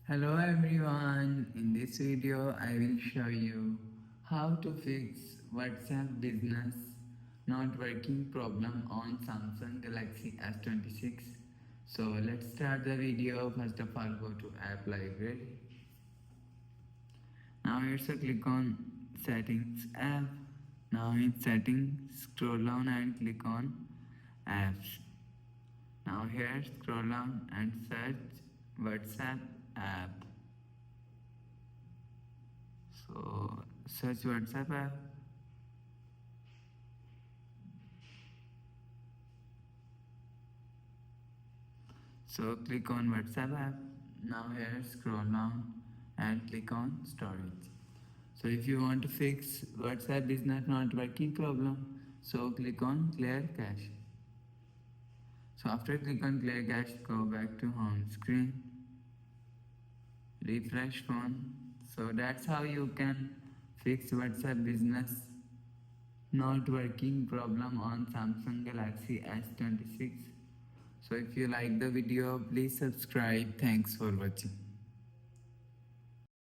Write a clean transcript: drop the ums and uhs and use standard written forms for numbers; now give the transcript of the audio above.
Hello everyone, in this video I will show you how to fix WhatsApp business not working problem on Samsung Galaxy S26. So let's start the video. First of all, go to app library. Now here so click on settings app. Now in settings scroll down and click on apps. Now here scroll down and search WhatsApp app. So search WhatsApp app. So click on WhatsApp app. Now here scroll down and click on storage. So if you want to fix WhatsApp is not working problem, so click on clear cache. So after click on clear cache, go back to home screen, refresh phone. So that's how you can fix WhatsApp business not working problem on Samsung Galaxy S26. So if you like the video, please subscribe. Thanks for watching.